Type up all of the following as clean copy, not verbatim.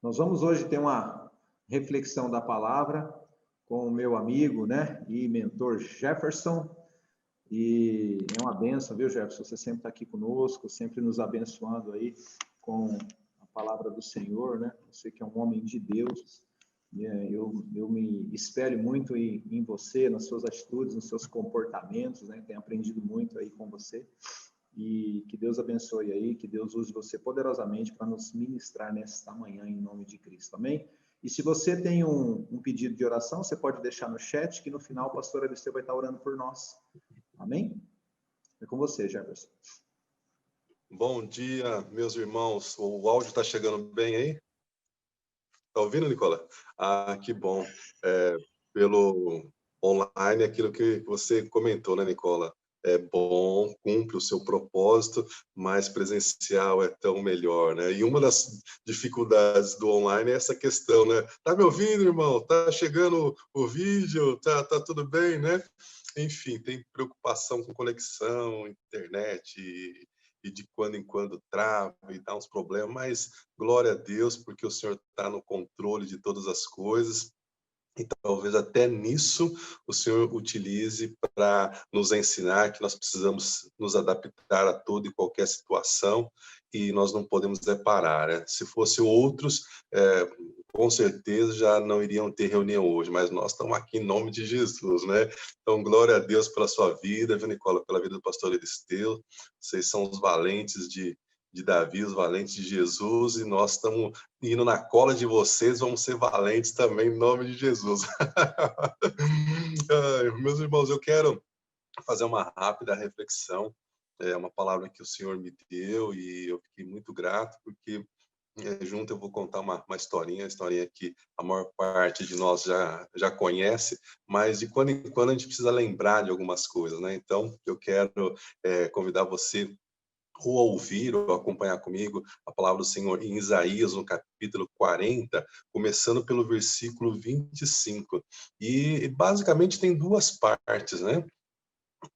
Nós vamos hoje ter uma reflexão da palavra com o meu amigo, e mentor Jefferson. E é uma benção, viu, Jefferson? Você sempre está aqui conosco, sempre nos abençoando aí com a palavra do Senhor, né? Você que é um homem de Deus. Eu me espelho muito em você, nas suas atitudes, nos seus comportamentos, né? Tenho aprendido muito aí com você. E que Deus abençoe aí, que Deus use você poderosamente para nos ministrar nesta manhã, em nome de Cristo, amém? E se você tem um pedido de oração, você pode deixar no chat, que no final o pastor Alisteu vai estar orando por nós, amém? É com você, Jefferson. Bom dia, meus irmãos. O áudio está chegando bem aí? Está ouvindo, Nicola? Ah, que bom. Pelo online, aquilo que você comentou, né, Nicola? É bom, cumpre o seu propósito, mas presencial é tão melhor, né? E uma das dificuldades do online é essa questão, né? Tá me ouvindo, irmão? Tá chegando o vídeo? Tá tudo bem, né? Enfim, tem preocupação com conexão, internet e de quando em quando trava e dá uns problemas, mas glória a Deus, porque o Senhor está no controle de todas as coisas. E talvez até nisso o Senhor utilize para nos ensinar que nós precisamos nos adaptar a toda e qualquer situação e nós não podemos parar, né? Se fosse outros, com certeza já não iriam ter reunião hoje, mas nós estamos aqui em nome de Jesus, né? Então, glória a Deus pela sua vida, viu, Nicola, pela vida do pastor Elisteu. Vocês são os valentes de Davi, os valentes de Jesus, e nós estamos indo na cola de vocês, vamos ser valentes também, em nome de Jesus. Meus irmãos, eu quero fazer uma rápida reflexão, uma palavra que o Senhor me deu, e eu fiquei muito grato, porque junto eu vou contar uma historinha que a maior parte de nós já conhece, mas de quando em quando a gente precisa lembrar de algumas coisas, né? Então, eu quero convidar você ou ouvir ou acompanhar comigo a palavra do Senhor em Isaías, no capítulo 40, começando pelo versículo 25. E basicamente tem duas partes, né?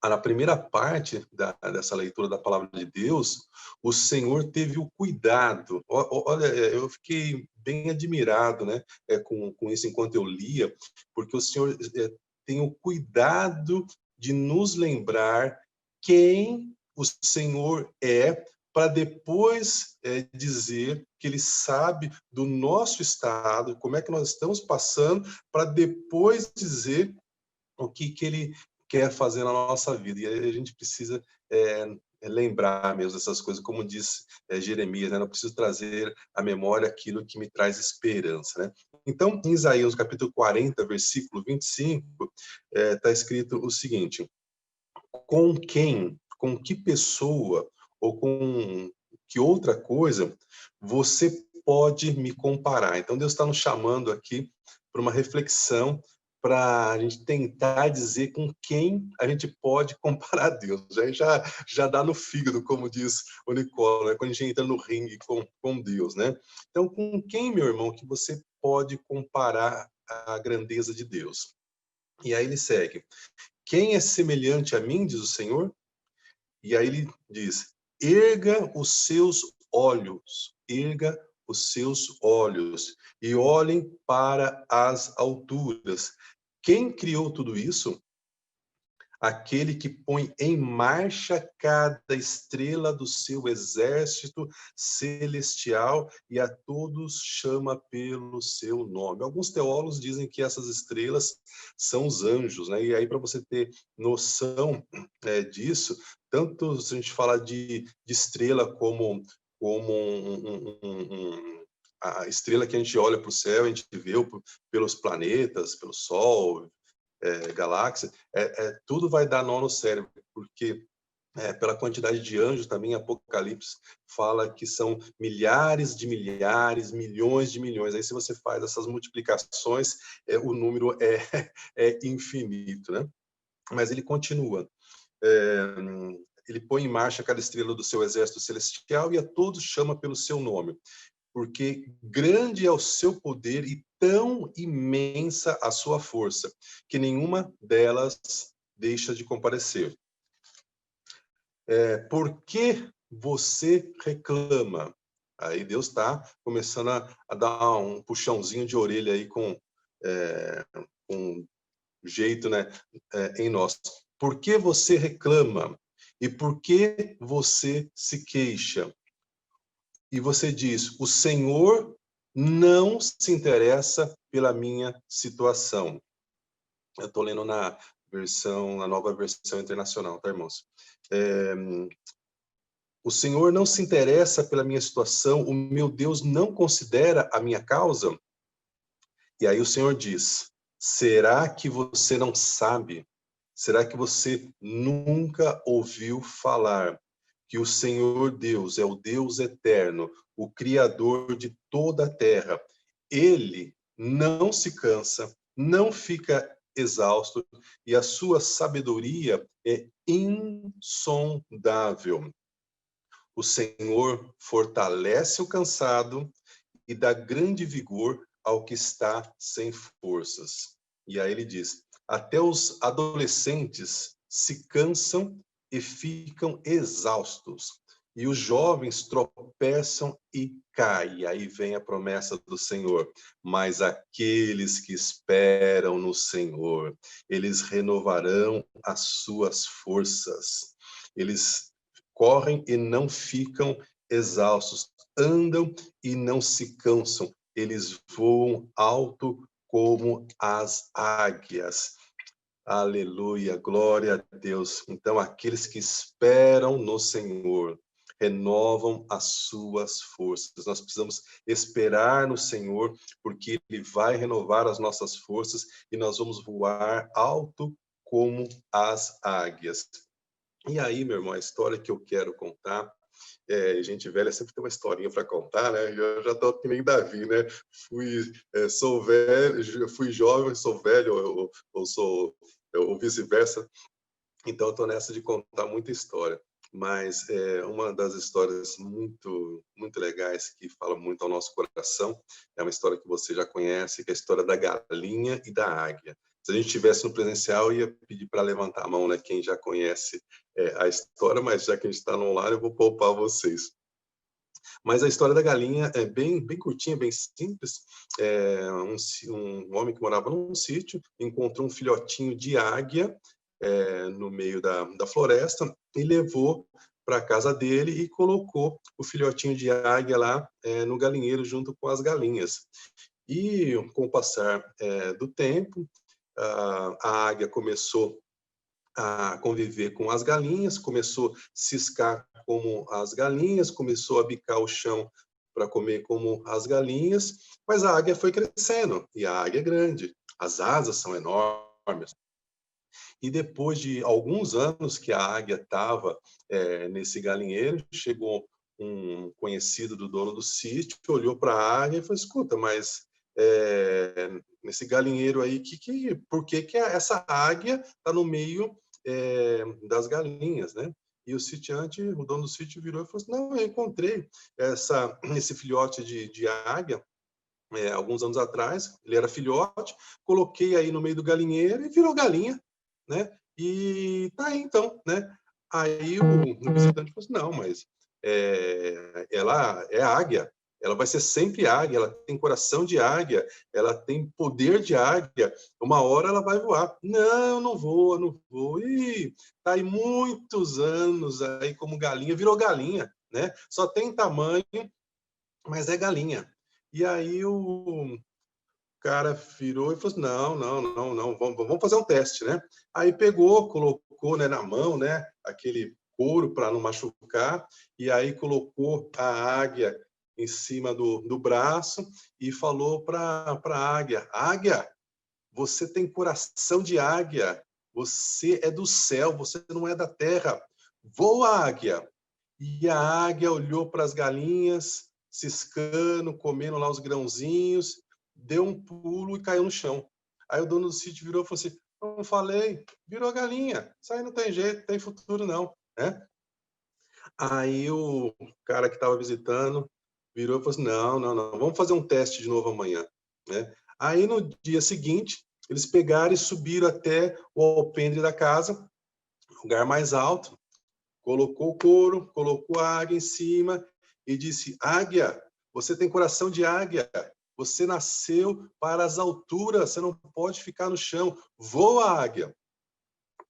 Na primeira parte dessa leitura da palavra de Deus, o Senhor teve o cuidado. Olha, eu fiquei bem admirado, né, com isso enquanto eu lia, porque o Senhor tem o cuidado de nos lembrar quem o Senhor é, para depois dizer que Ele sabe do nosso estado, como é que nós estamos passando, para depois dizer o que Ele quer fazer na nossa vida. E a gente precisa lembrar mesmo dessas coisas, como diz Jeremias, né? Não preciso trazer à memória aquilo que me traz esperança, né? Então, em Isaías, capítulo 40, versículo 25, está escrito o seguinte: com quem, com que pessoa ou com que outra coisa você pode me comparar? Então, Deus está nos chamando aqui para uma reflexão, para a gente tentar dizer com quem a gente pode comparar a Deus. Aí já dá no fígado, como diz o Nicola, né? Quando a gente entra no ringue com Deus, né? Então, com quem, meu irmão, que você pode comparar a grandeza de Deus? E aí ele segue: quem é semelhante a mim, diz o Senhor? E aí ele diz: erga os seus olhos e olhem para as alturas. Quem criou tudo isso? Aquele que põe em marcha cada estrela do seu exército celestial e a todos chama pelo seu nome. Alguns teólogos dizem que essas estrelas são os anjos, né? E aí, para você ter noção disso, tanto se a gente fala de estrela como a estrela que a gente olha para o céu, a gente vê pelos planetas, pelo Sol, galáxia, tudo vai dar nó no cérebro, porque pela quantidade de anjos também, Apocalipse fala que são milhares de milhares, milhões de milhões. Aí se você faz essas multiplicações, o número é infinito, né? Mas ele continua. Ele põe em marcha cada estrela do seu exército celestial e a todos chama pelo seu nome, porque grande é o seu poder e tão imensa a sua força, que nenhuma delas deixa de comparecer. Por que você reclama, Aí Deus está começando a dar um puxãozinho de orelha aí com jeito, né, em nós. Por que você reclama? E por que você se queixa? E você diz: o Senhor não se interessa pela minha situação. Eu estou lendo na nova versão internacional, tá, irmãos? O Senhor não se interessa pela minha situação, o meu Deus não considera a minha causa? E aí o Senhor diz: será que você não sabe? Será que você nunca ouviu falar que o Senhor Deus é o Deus eterno, o Criador de toda a terra? Ele não se cansa, não fica exausto, e a sua sabedoria é insondável. O Senhor fortalece o cansado e dá grande vigor ao que está sem forças. E aí ele diz: até os adolescentes se cansam e ficam exaustos, e os jovens tropeçam e caem. Aí vem a promessa do Senhor: mas aqueles que esperam no Senhor, eles renovarão as suas forças. Eles correm e não ficam exaustos, andam e não se cansam, eles voam alto como as águias. Aleluia, glória a Deus. Então, aqueles que esperam no Senhor renovam as suas forças. Nós precisamos esperar no Senhor, porque Ele vai renovar as nossas forças e nós vamos voar alto como as águias. E aí, meu irmão, a história que eu quero contar, gente velha sempre tem uma historinha para contar, né? Eu já estou que nem Davi, né? Sou velho, fui jovem, sou velho, ou sou ou vice-versa. Então, eu estou nessa de contar muita história. Mas uma das histórias muito, muito legais que fala muito ao nosso coração é uma história que você já conhece, que é a história da galinha e da águia. Se a gente estivesse no presencial, eu ia pedir para levantar a mão, né? Quem já conhece a história, mas já que a gente está no online, eu vou poupar vocês. Mas a história da galinha é bem, bem curtinha, bem simples. Um homem que morava num sítio encontrou um filhotinho de águia no meio da floresta e levou para a casa dele e colocou o filhotinho de águia lá no galinheiro junto com as galinhas. E com o passar do tempo, a águia começou a conviver com as galinhas, começou a ciscar como as galinhas, começou a bicar o chão para comer como as galinhas, mas a águia foi crescendo, e a águia é grande, as asas são enormes. E depois de alguns anos que a águia estava nesse galinheiro, chegou um conhecido do dono do sítio, olhou para a águia e falou: escuta, mas nesse galinheiro aí, por que essa águia está no meio das galinhas, né? E o sitiante, o dono do sítio, virou e falou assim: não, eu encontrei esse filhote de águia alguns anos atrás, ele era filhote, coloquei aí no meio do galinheiro e virou galinha, né? E tá aí então, né? Aí o visitante falou assim: não, mas ela é águia, ela vai ser sempre águia, ela tem coração de águia, ela tem poder de águia, uma hora ela vai voar. Não, não voa, não voa. E tá aí muitos anos aí como galinha, virou galinha, né? Só tem tamanho, mas é galinha. E aí o cara virou e falou assim: não, não, não, não, vamos fazer um teste, né? Aí pegou, colocou, né, na mão, né, aquele couro para não machucar, e aí colocou a águia em cima do braço e falou para a águia: águia, você tem coração de águia, você é do céu, você não é da terra. Voa, águia. E a águia olhou para as galinhas, ciscando, comendo lá os grãozinhos, deu um pulo e caiu no chão. Aí o dono do sítio virou e falou assim: não falei, virou galinha, isso aí não tem jeito, tem futuro não, né? Aí o cara que estava visitando virou e falou assim: não, não, não, vamos fazer um teste de novo amanhã, né? Aí no dia seguinte, eles pegaram e subiram até o alpendre da casa, lugar mais alto, colocou o couro, colocou a águia em cima e disse: águia, você tem coração de águia. Você nasceu para as alturas, você não pode ficar no chão. Voa, águia.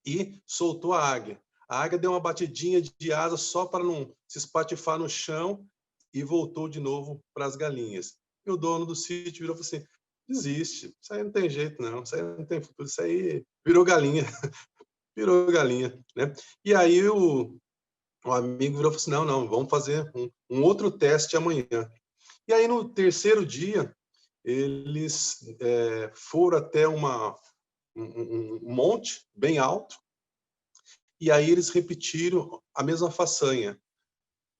E soltou a águia. A águia deu uma batidinha de asa só para não se espatifar no chão e voltou de novo para as galinhas. E o dono do sítio virou e falou assim: desiste, isso aí não tem jeito não, isso aí não tem futuro, isso aí virou galinha, virou galinha, né? E aí o amigo virou e falou assim: não, não, vamos fazer um outro teste amanhã. E aí no terceiro dia, eles foram até um monte bem alto, e aí eles repetiram a mesma façanha.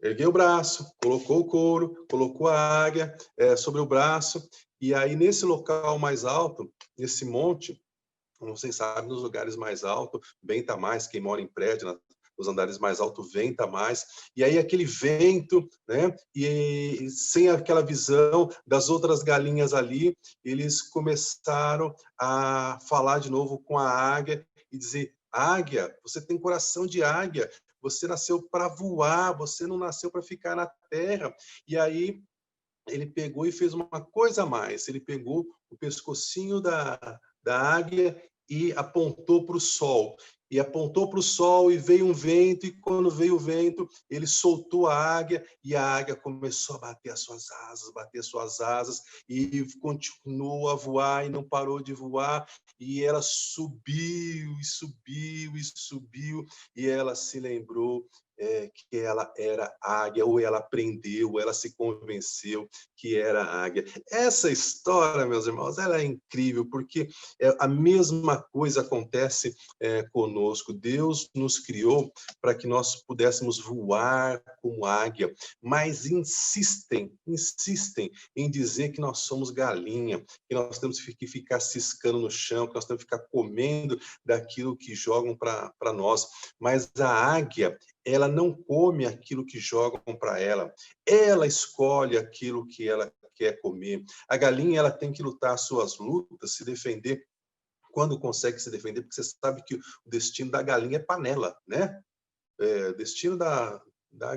Ergueu o braço, colocou o couro, colocou a águia sobre o braço, e aí nesse local mais alto, nesse monte, como vocês sabem, nos lugares mais altos, venta mais, quem mora em prédio, nos andares mais altos, venta mais, e aí aquele vento, né, e sem aquela visão das outras galinhas ali, eles começaram a falar de novo com a águia e dizer: águia, você tem coração de águia, você nasceu para voar, você não nasceu para ficar na terra. E aí ele pegou e fez uma coisa a mais. Ele pegou o pescocinho da águia e apontou para o sol. E apontou para o sol e veio um vento, e quando veio o vento, ele soltou a águia, e a águia começou a bater as suas asas, e continuou a voar, e não parou de voar, e ela subiu, e subiu, e subiu, e ela se lembrou que ela era águia, ou ela aprendeu, ou ela se convenceu que era águia. Essa história, meus irmãos, ela é incrível, porque a mesma coisa acontece conosco. Deus nos criou para que nós pudéssemos voar como águia, mas insistem em dizer que nós somos galinha, que nós temos que ficar ciscando no chão, que nós temos que ficar comendo daquilo que jogam para nós. Mas a águia, ela não come aquilo que jogam para ela. Ela escolhe aquilo que ela quer comer. A galinha, ela tem que lutar as suas lutas, se defender quando consegue se defender, porque você sabe que o destino da galinha é panela, né? O destino da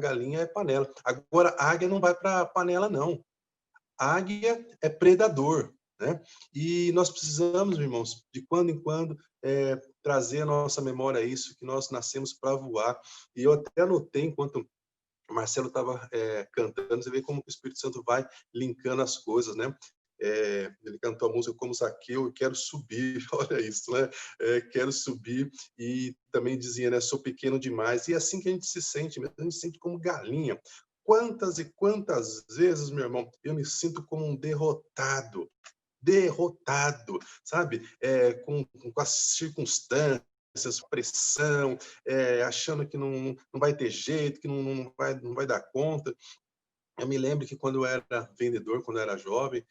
galinha é panela. Agora, a águia não vai para a panela, não. A águia é predador, né? E nós precisamos, irmãos, de quando em quando, trazer à nossa memória isso, que nós nascemos para voar. E eu até anotei, enquanto o Marcelo estava cantando, você vê como o Espírito Santo vai linkando as coisas, né? Ele cantou a música como Zaqueu, eu quero subir, olha isso, né? Quero subir, e também dizia, né? Sou pequeno demais, e é assim que a gente se sente, a gente se sente como galinha. Quantas e quantas vezes, meu irmão, eu me sinto como um derrotado, sabe? Com as circunstâncias, pressão, achando que não vai ter jeito, que não vai dar conta. Eu me lembro que quando eu era vendedor, quando eu era jovem,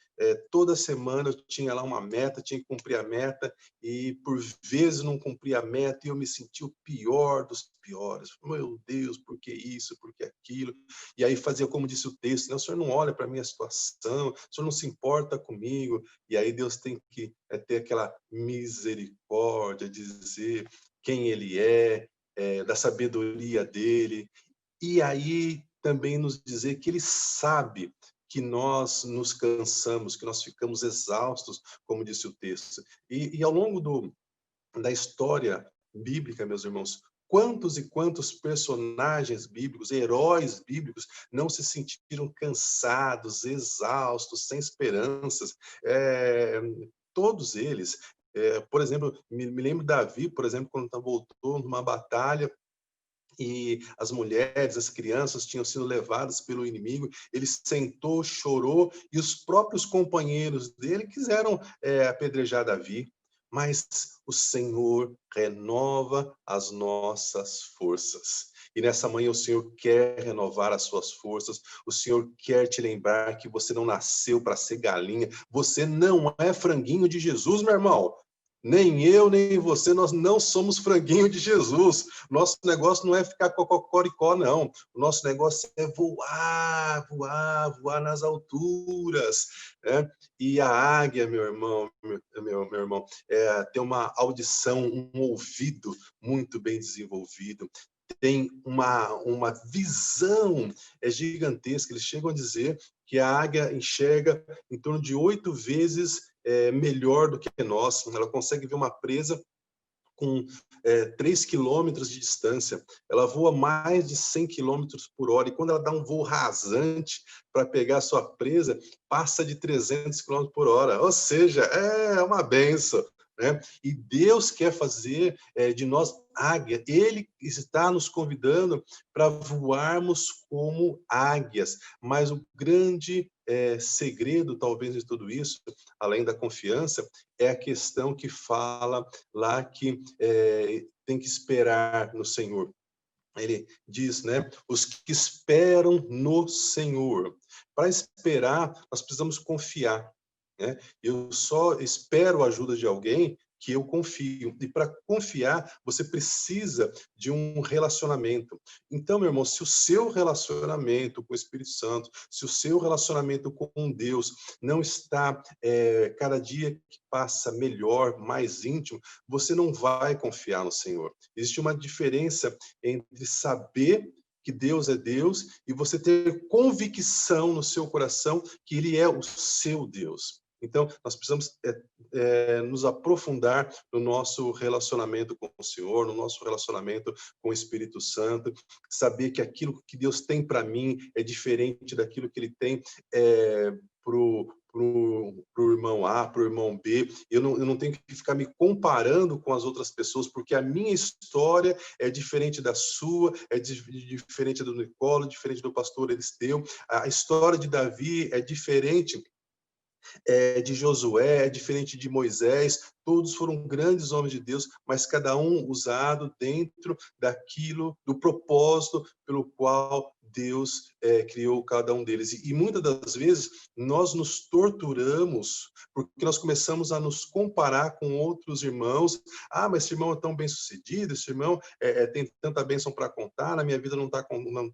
toda semana eu tinha lá uma meta, tinha que cumprir a meta, e por vezes não cumpria a meta, e eu me sentia o pior dos piores. Meu Deus, por que isso, por que aquilo? E aí fazia como disse o texto, né? O senhor não olha para a minha situação, o senhor não se importa comigo. E aí Deus tem que ter aquela misericórdia, dizer quem ele da sabedoria dele, e aí também nos dizer que ele sabe que nós nos cansamos, que nós ficamos exaustos, como disse o texto. E ao longo da história bíblica, meus irmãos, quantos e quantos personagens bíblicos, heróis bíblicos, não se sentiram cansados, exaustos, sem esperanças? Todos eles. Por exemplo, me lembro Davi, por exemplo, quando voltou numa batalha, e as mulheres, as crianças tinham sido levadas pelo inimigo, ele sentou, chorou, e os próprios companheiros dele quiseram apedrejar Davi, mas o Senhor renova as nossas forças. E nessa manhã o Senhor quer renovar as suas forças, o Senhor quer te lembrar que você não nasceu para ser galinha, você não é franguinho de Jesus, meu irmão. Nem eu, nem você, nós não somos franguinho de Jesus. Nosso negócio não é ficar cocoricó, não. O nosso negócio é voar, voar, voar nas alturas, né? E a águia, meu irmão, tem uma audição, um ouvido muito bem desenvolvido, têm uma visão gigantesca. Eles chegam a dizer que a águia enxerga em torno de 8 vezes melhor do que nós. Ela consegue ver uma presa com 3 quilômetros de distância. Ela voa mais de 100 quilômetros por hora. E quando ela dá um voo rasante para pegar a sua presa, passa de 300 quilômetros por hora. Ou seja, é uma benção. Né? E Deus quer fazer de nós águia. Ele está nos convidando para voarmos como águias. Mas o grande segredo, talvez, de tudo isso, além da confiança, é a questão que fala lá que tem que esperar no Senhor. Ele diz, né? Os que esperam no Senhor. Para esperar, nós precisamos confiar. Né? Eu só espero a ajuda de alguém que eu confio. E para confiar, você precisa de um relacionamento. Então, meu irmão, se o seu relacionamento com o Espírito Santo, se o seu relacionamento com Deus não está cada dia que passa melhor, mais íntimo, você não vai confiar no Senhor. Existe uma diferença entre saber que Deus é Deus e você ter convicção no seu coração que Ele é o seu Deus. Então, nós precisamos nos aprofundar no nosso relacionamento com o Senhor, no nosso relacionamento com o Espírito Santo, saber que aquilo que Deus tem para mim é diferente daquilo que Ele tem para o irmão A, para o irmão B. Eu não tenho que ficar me comparando com as outras pessoas, porque a minha história é diferente da sua, é diferente do Nicolo, diferente do pastor Elisteu. A história de Davi é diferente de Josué, é diferente de Moisés. Todos foram grandes homens de Deus, mas cada um usado dentro daquilo, do propósito pelo qual Deus criou cada um deles. E muitas das vezes nós nos torturamos porque nós começamos a nos comparar com outros irmãos. Ah, mas esse irmão é tão bem sucedido, esse irmão tem tanta bênção para contar, na minha vida não tá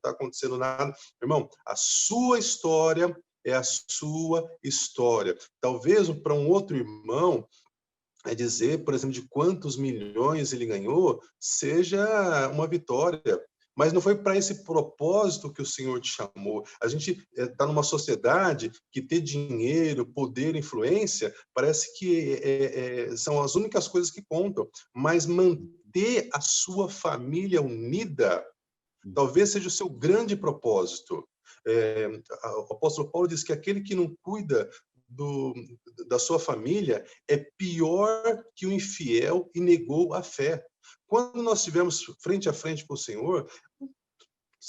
acontecendo nada. Irmão, a sua história é a sua história. Talvez para um outro irmão, dizer, por exemplo, de quantos milhões ele ganhou, seja uma vitória. Mas não foi para esse propósito que o Senhor te chamou. A gente está numa sociedade que ter dinheiro, poder, influência, parece que são as únicas coisas que contam. Mas manter a sua família unida, talvez seja o seu grande propósito. O apóstolo Paulo diz que aquele que não cuida da sua família é pior que o infiel e negou a fé. Quando nós estivermos frente a frente com o Senhor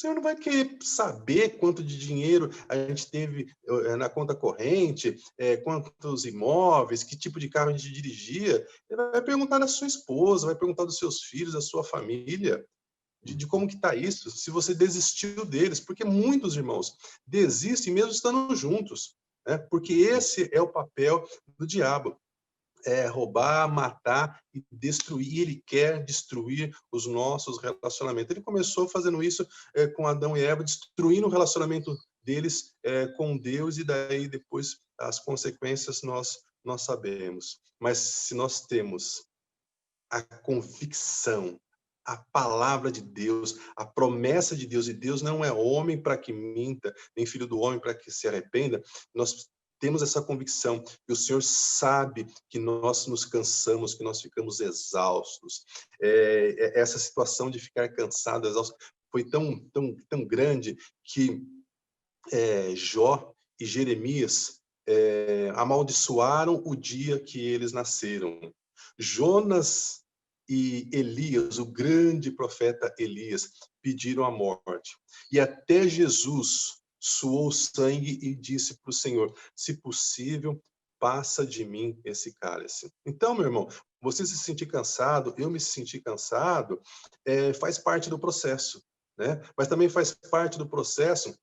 não vai querer saber quanto de dinheiro a gente teve na conta corrente, quantos imóveis, que tipo de carro a gente dirigia. Ele vai perguntar da sua esposa, vai perguntar dos seus filhos, da sua família. De como que está isso, se você desistiu deles, porque muitos irmãos desistem mesmo estando juntos, né? Porque esse é o papel do diabo, roubar, matar e destruir. E ele quer destruir os nossos relacionamentos. Ele começou fazendo isso com Adão e Eva, destruindo o relacionamento deles com Deus, e daí depois as consequências nós sabemos. Mas se nós temos a convicção, a palavra de Deus, a promessa de Deus, e Deus não é homem para que minta, nem filho do homem para que se arrependa, nós temos essa convicção que o Senhor sabe que nós nos cansamos, que nós ficamos exaustos. Essa situação de ficar cansado, exausto, foi tão grande que Jó e Jeremias amaldiçoaram o dia que eles nasceram. Jonas e Elias, o grande profeta Elias, pediram a morte. E até Jesus suou sangue e disse para o Senhor: se possível, passa de mim esse cálice. Então, meu irmão, você se sentir cansado, eu me sentir cansado, faz parte do processo, né? Mas também faz parte do processo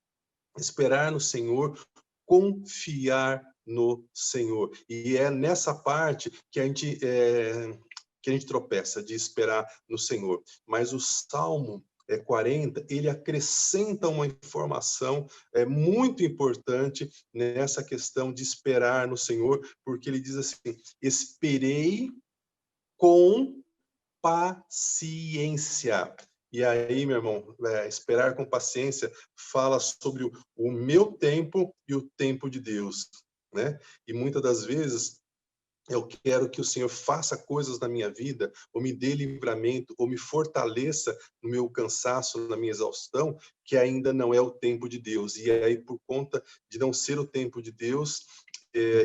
esperar no Senhor, confiar no Senhor. E é nessa parte que a gente tropeça, de esperar no Senhor. Mas o Salmo 40, ele acrescenta uma informação muito importante nessa questão de esperar no Senhor, porque ele diz assim: esperei com paciência. E aí, meu irmão, esperar com paciência fala sobre o meu tempo e o tempo de Deus, né? E muitas das vezes eu quero que o Senhor faça coisas na minha vida, ou me dê livramento, ou me fortaleça no meu cansaço, na minha exaustão, que ainda não é o tempo de Deus. E aí, por conta de não ser o tempo de Deus,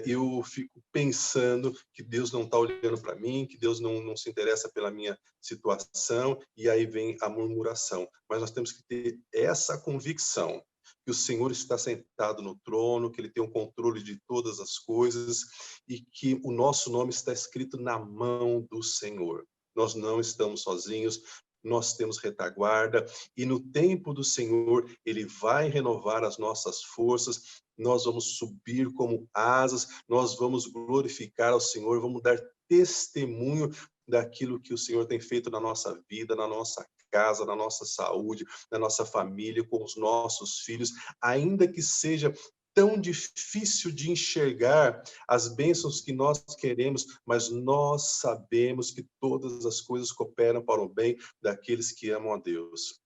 eu fico pensando que Deus não está olhando para mim, que Deus não se interessa pela minha situação, e aí vem a murmuração. Mas nós temos que ter essa convicção que o Senhor está sentado no trono, que Ele tem o controle de todas as coisas e que o nosso nome está escrito na mão do Senhor. Nós não estamos sozinhos, nós temos retaguarda e no tempo do Senhor Ele vai renovar as nossas forças, nós vamos subir como asas, nós vamos glorificar ao Senhor, vamos dar testemunho daquilo que o Senhor tem feito na nossa vida, na nossa casa, na nossa saúde, na nossa família, com os nossos filhos, ainda que seja tão difícil de enxergar as bênçãos que nós queremos, mas nós sabemos que todas as coisas cooperam para o bem daqueles que amam a Deus.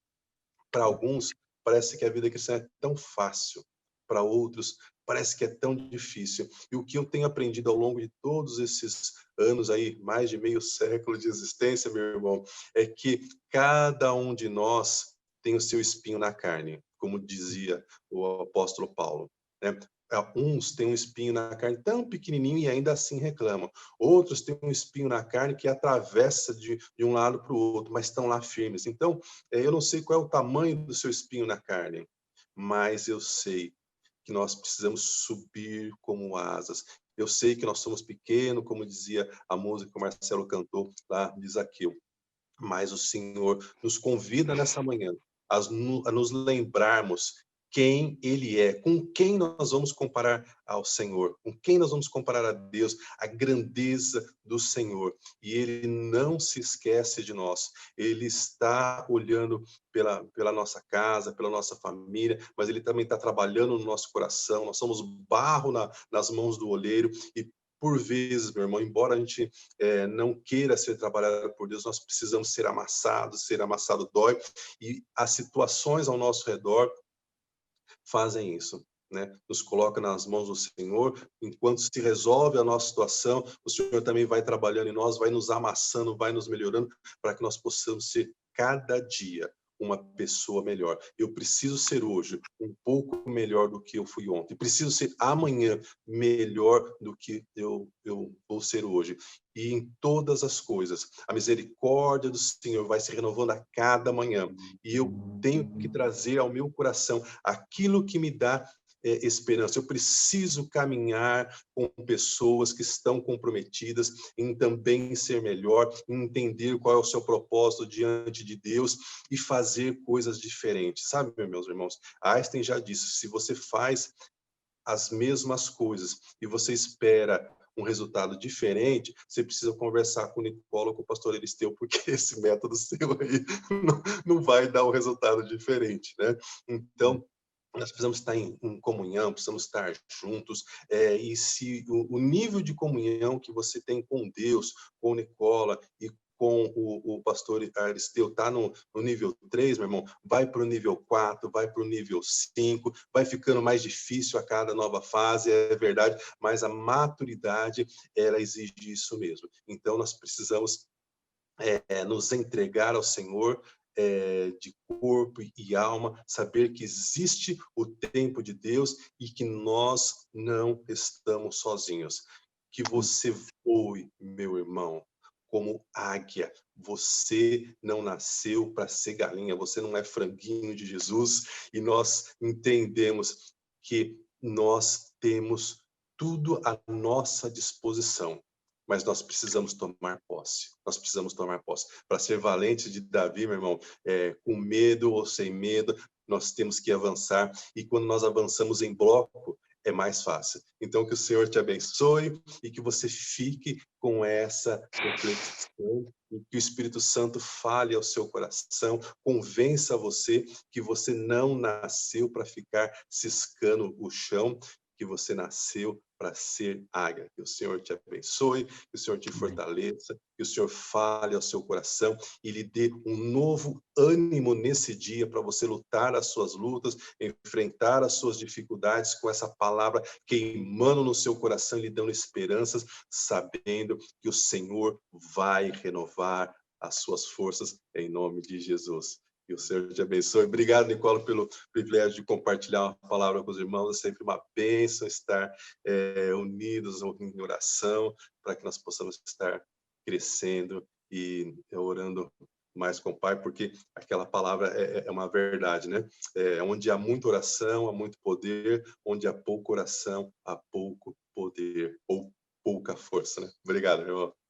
Para alguns, parece que a vida cristã é tão fácil, para outros, parece que é tão difícil. E o que eu tenho aprendido ao longo de todos esses anos aí, mais de meio século de existência, meu irmão, é que cada um de nós tem o seu espinho na carne, como dizia o apóstolo Paulo, né? Uns têm um espinho na carne tão pequenininho e ainda assim reclamam. Outros têm um espinho na carne que atravessa de um lado para o outro, mas estão lá firmes. Então, eu não sei qual é o tamanho do seu espinho na carne, mas eu sei que nós precisamos subir como asas. Eu sei que nós somos pequenos, como dizia a música que o Marcelo cantou lá de Zaqueu, mas o Senhor nos convida nessa manhã a nos lembrarmos quem Ele é, com quem nós vamos comparar ao Senhor, com quem nós vamos comparar a Deus, a grandeza do Senhor. E Ele não se esquece de nós. Ele está olhando pela nossa casa, pela nossa família, mas Ele também está trabalhando no nosso coração. Nós somos barro nas mãos do oleiro e por vezes, meu irmão, embora a gente não queira ser trabalhado por Deus, nós precisamos ser amassados, ser amassado dói, e as situações ao nosso redor fazem isso, né? Nos coloca nas mãos do Senhor, enquanto se resolve a nossa situação, o Senhor também vai trabalhando em nós, vai nos amassando, vai nos melhorando, para que nós possamos ser cada dia uma pessoa melhor. Eu preciso ser hoje um pouco melhor do que eu fui ontem. Preciso ser amanhã melhor do que eu vou ser hoje. E em todas as coisas, a misericórdia do Senhor vai se renovando a cada manhã. E eu tenho que trazer ao meu coração aquilo que me dá esperança. Eu preciso caminhar com pessoas que estão comprometidas em também ser melhor, em entender qual é o seu propósito diante de Deus e fazer coisas diferentes. Sabe, meus irmãos? Einstein já disse, se você faz as mesmas coisas e você espera um resultado diferente, você precisa conversar com o Nicola ou com o pastor Elisteu, porque esse método seu aí não vai dar um resultado diferente, né? Então, nós precisamos estar em comunhão, precisamos estar juntos, e se o nível de comunhão que você tem com Deus, com o Nicola e com o pastor Aristeu está no nível 3, meu irmão, vai para o nível 4, vai para o nível 5, vai ficando mais difícil a cada nova fase, é verdade, mas a maturidade, ela exige isso mesmo. Então, nós precisamos nos entregar ao Senhor de corpo e alma, saber que existe o tempo de Deus e que nós não estamos sozinhos. Que você voe, meu irmão, como águia. Você não nasceu para ser galinha, você não é franguinho de Jesus, e nós entendemos que nós temos tudo à nossa disposição, mas nós precisamos tomar posse. Nós precisamos tomar posse. Para ser valente de Davi, meu irmão, com medo ou sem medo, nós temos que avançar. E quando nós avançamos em bloco, é mais fácil. Então, que o Senhor te abençoe e que você fique com essa reflexão e que o Espírito Santo fale ao seu coração, convença você que você não nasceu para ficar ciscando o chão, que você nasceu para ser águia. Que o Senhor te abençoe, que o Senhor te Amém. fortaleça, que o Senhor fale ao seu coração e lhe dê um novo ânimo nesse dia para você lutar as suas lutas, enfrentar as suas dificuldades com essa palavra queimando no seu coração e lhe dando esperanças, sabendo que o Senhor vai renovar as suas forças em nome de Jesus. Que o Senhor te abençoe. Obrigado, Nicole, pelo privilégio de compartilhar uma palavra com os irmãos. É sempre uma bênção estar unidos em oração, para que nós possamos estar crescendo e orando mais com o Pai, porque aquela palavra é uma verdade, né? Onde há muita oração, há muito poder, onde há pouca oração, há pouco poder, ou pouca força, né? Obrigado, irmão.